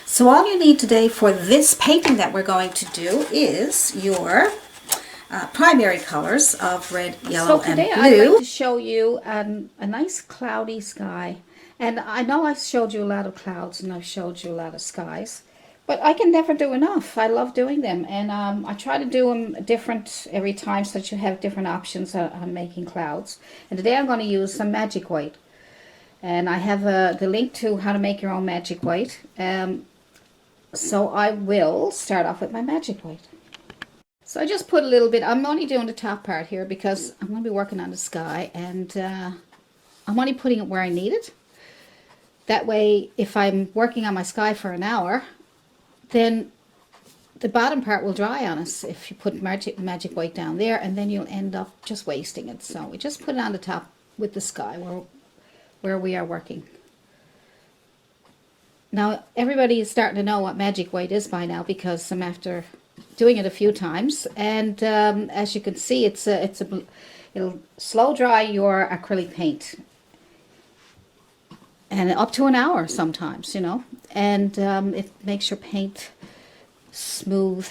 So all you need today for this painting that we're going to do is your primary colors of red, yellow, and blue. So today I'd like to show you a nice cloudy sky. And I know I showed you a lot of clouds and I've showed you a lot of skies, but I can never do enough. I love doing them, and I try to do them different every time so that you have different options on making clouds. And today I'm going to use some magic white. And I have the link to how to make your own magic white. So I will start off with my magic white. So I just put a little bit, I'm only doing the top part here because I'm going to be working on the sky, and I'm only putting it where I need it. That way, if I'm working on my sky for an hour, then the bottom part will dry on us if you put magic white down there, and then you'll end up just wasting it. So we just put it on the top with the sky where we are working. Now everybody is starting to know what magic white is by now because I'm after doing it a few times, and as you can see, it'll slow dry your acrylic paint, and up to an hour sometimes, you know, and it makes your paint smooth,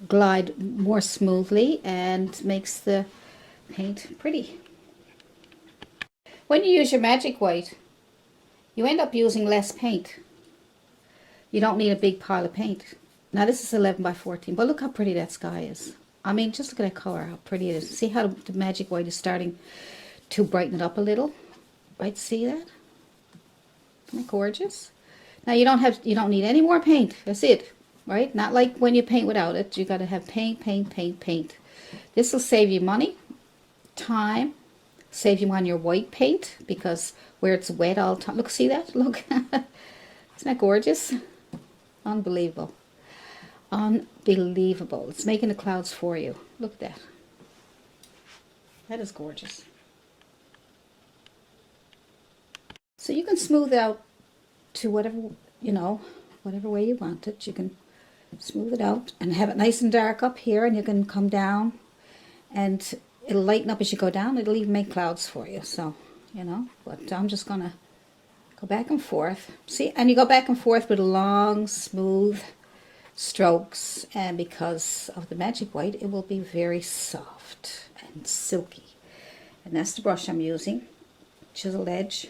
glide more smoothly, and makes the paint pretty. When you use your magic white, you end up using less paint. You don't need a big pile of paint. Now this is 11 by 14, but look how pretty that sky is. I mean, just look at that color, how pretty it is. See how the magic white is starting to brighten it up a little? Right, see that? Isn't that gorgeous? Now you don't need any more paint. That's it, right? Not like when you paint without it. You got to have paint, paint, paint, paint. This will save you money, time, save you on your white paint because where it's wet all the time. Look, see that? Look. Isn't that gorgeous? Unbelievable. Unbelievable. It's making the clouds for you. Look at that. That is gorgeous. So you can smooth it out to whatever, you know, whatever way you want it. You can smooth it out and have it nice and dark up here, and you can come down and it'll lighten up as you go down. It'll even make clouds for you. So, you know, but I'm just going to go back and forth. See, and you go back and forth with long, smooth strokes, and because of the magic white, it will be very soft and silky. And that's the brush I'm using, chiseled edge.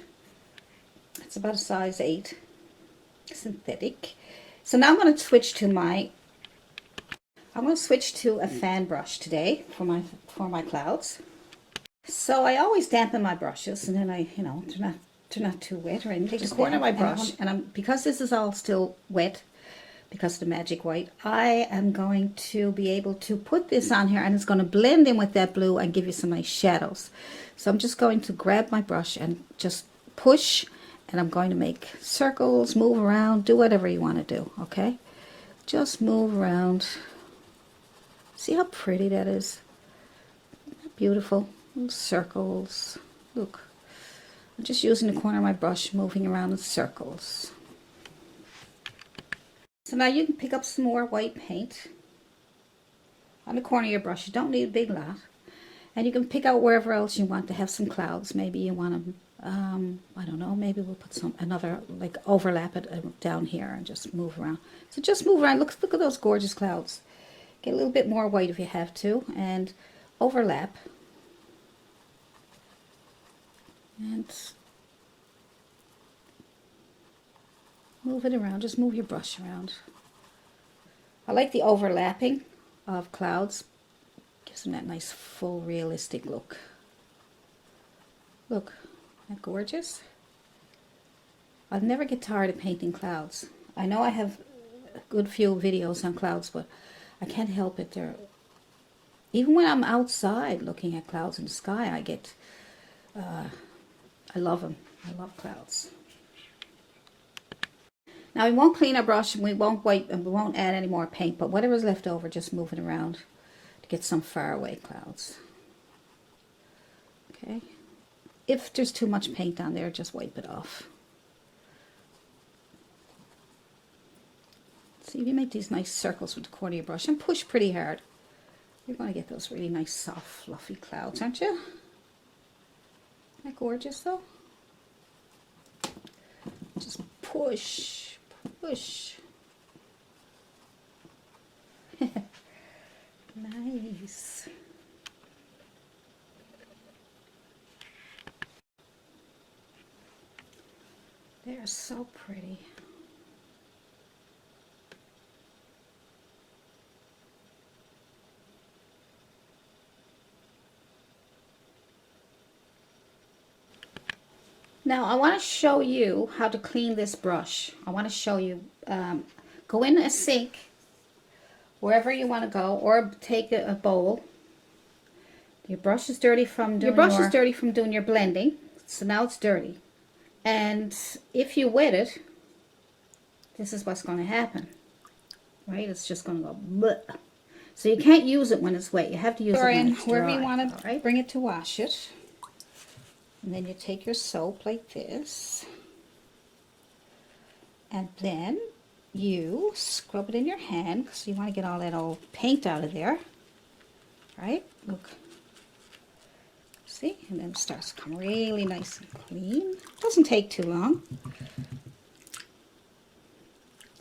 It's about a size 8, synthetic. So now I'm going to switch to a fan brush today for my clouds. So I always dampen my brushes, and then I, you know, they're not too wet or anything. Take the corner of my brush, and because this is all still wet because of the magic white, I am going to be able to put this on here, and it's going to blend in with that blue and give you some nice shadows. So I'm just going to grab my brush and just push, and I'm going to make circles, move around, do whatever you want to do, okay? Just move around. See how pretty that is? Beautiful. Little circles. Look. I'm just using the corner of my brush, moving around in circles. So now you can pick up some more white paint on the corner of your brush. You don't need a big lot. And you can pick out wherever else you want to have some clouds. Maybe you want to, I don't know, maybe we'll put another, like overlap it down here and just move around. So just move around. Look at those gorgeous clouds. Get a little bit more white if you have to, and overlap. And move it around. Just move your brush around. I like the overlapping of clouds. Gives them that nice full realistic look. Look, isn't that gorgeous? I'll never get tired of painting clouds. I know I have a good few videos on clouds, but I can't help it. Even when I'm outside looking at clouds in the sky, I get I love them. I love clouds. Now we won't clean our brush, and we won't wipe, and we won't add any more paint, but whatever's left over, just move it around to get some faraway clouds. Okay. If there's too much paint on there, just wipe it off. See, if you make these nice circles with the corner of your brush and push pretty hard, you're going to get those really nice, soft, fluffy clouds, aren't you? Isn't that gorgeous, though? Just push, push. nice. They're so pretty. Now I want to show you how to clean this brush. I want to show you, go in a sink, wherever you want to go, or take a bowl. Your brush is dirty from doing your blending, so now it's dirty. And if you wet it, this is what's going to happen, right? It's just going to go bleh. So you can't use it when it's wet. You have to use it when it's dry. Wherever you want to bring it to wash it. And then you take your soap like this. And then you scrub it in your hand because you want to get all that old paint out of there. Right? Look. See? And then it starts to come really nice and clean. Doesn't take too long.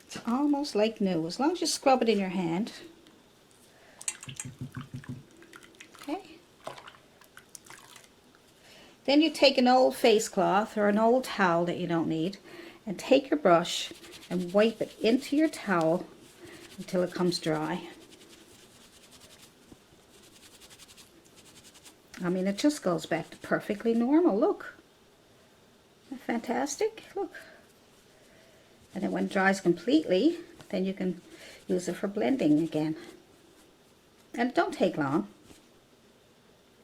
It's almost like new, as long as you scrub it in your hand. Okay. Then you take an old face cloth or an old towel that you don't need, and take your brush and wipe it into your towel until it comes dry. I mean, it just goes back to perfectly normal. Look. Isn't that fantastic? Look. And then when it dries completely, then you can use it for blending again. And it don't take long.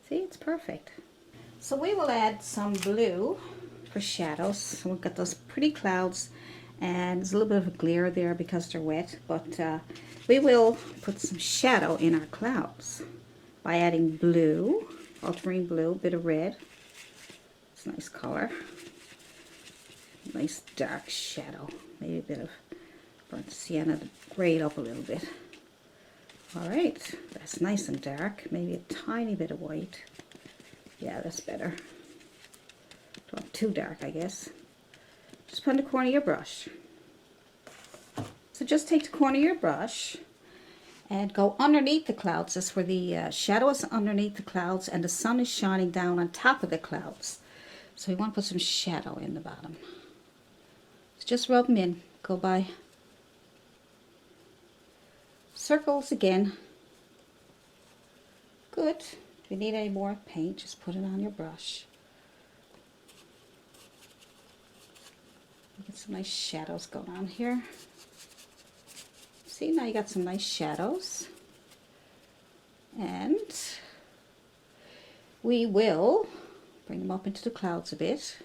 See, it's perfect. So we will add some blue for shadows. So we've got those pretty clouds, and there's a little bit of a glare there because they're wet, but we will put some shadow in our clouds by adding blue, ultramarine blue, a bit of red. It's a nice color. Nice dark shadow. Maybe a bit of burnt sienna to grade up a little bit. Alright, that's nice and dark. Maybe a tiny bit of white. Yeah, that's better. Not too dark, I guess. Just put in the corner of your brush. So just take the corner of your brush and go underneath the clouds. That's where the shadow is underneath the clouds and the sun is shining down on top of the clouds. So you want to put some shadow in the bottom. So just rub them in. Go by circles again. Good. If you need any more paint, just put it on your brush. Get some nice shadows going on here. See, now you got some nice shadows. And we will bring them up into the clouds a bit.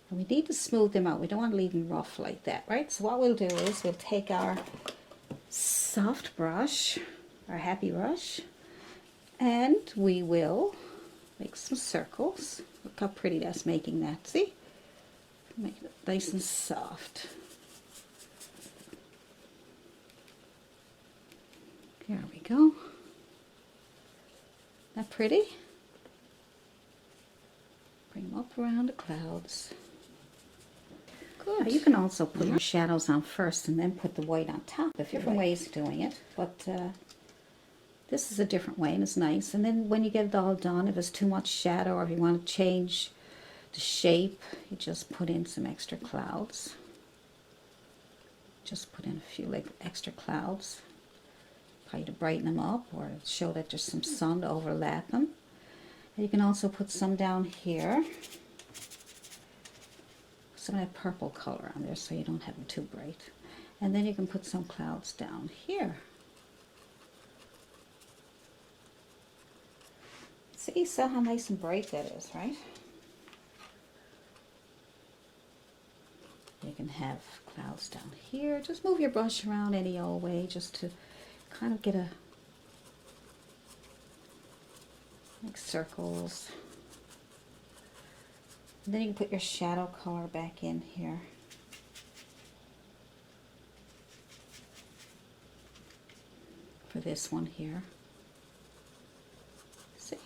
And we need to smooth them out. We don't want to leave them rough like that, right? So what we'll do is we'll take our soft brush, our happy brush, and we will make some circles. Look how pretty that's making that, see? Make it nice and soft. There we go. Isn't that pretty? Bring them up around the clouds. Good. Now you can also put your shadows on first and then put the white on top. If different ways of doing it, but this is a different way and it's nice. And then when you get it all done, if it's too much shadow or if you want to change the shape, you just put in some extra clouds. Just put in a few like extra clouds, probably to brighten them up or show that there's some sun to overlap them. And you can also put some down here, some of that purple color on there so you don't have them too bright. And then you can put some clouds down here. See, so how nice and bright that is, right? You can have clouds down here. Just move your brush around any old way just to kind of get a like circles. And then you can put your shadow color back in here. For this one here. See?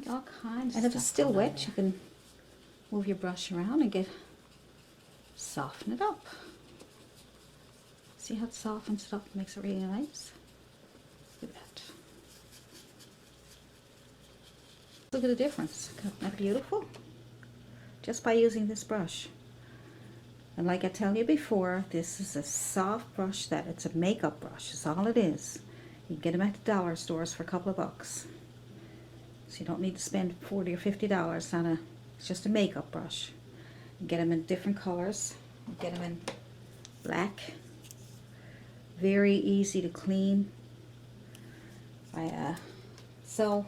All kinds. And if it's still wet, you can move your brush around and soften it up. See how it softens it up and makes it really nice? Look at that. Look at the difference. Isn't that beautiful? Just by using this brush. And like I tell you before, this is a soft brush that it's a makeup brush. That's all it is. You can get them at the dollar stores for a couple of bucks. So you don't need to spend $40 or $50 on it's just a makeup brush. You get them in different colors. You get them in black. Very easy to clean. So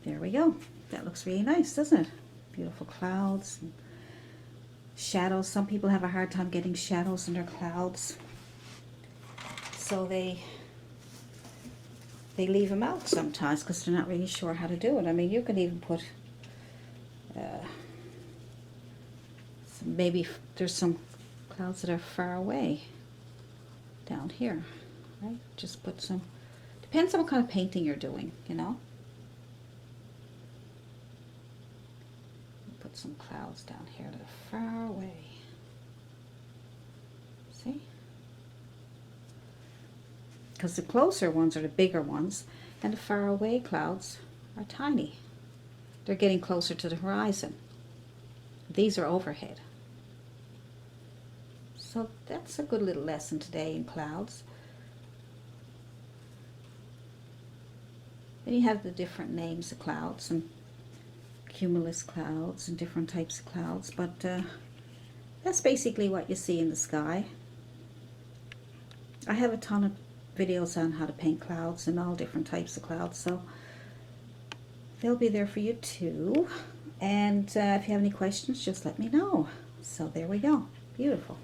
there we go. That looks really nice, doesn't it? Beautiful clouds and shadows. Some people have a hard time getting shadows in their clouds, so they leave them out sometimes because they're not really sure how to do it. I mean, you can even put maybe there's some clouds that are far away down here, right? Just put some, depends on what kind of painting you're doing, you know. Put some clouds down here that are far away. See? Because the closer ones are the bigger ones, and the far away clouds are tiny. They're getting closer to the horizon. These are overhead. So that's a good little lesson today in clouds. Then you have the different names of clouds and cumulus clouds and different types of clouds, but that's basically what you see in the sky. I have a ton of videos on how to paint clouds and all different types of clouds, so they'll be there for you too. And if you have any questions, just let me know. So there we go. Beautiful.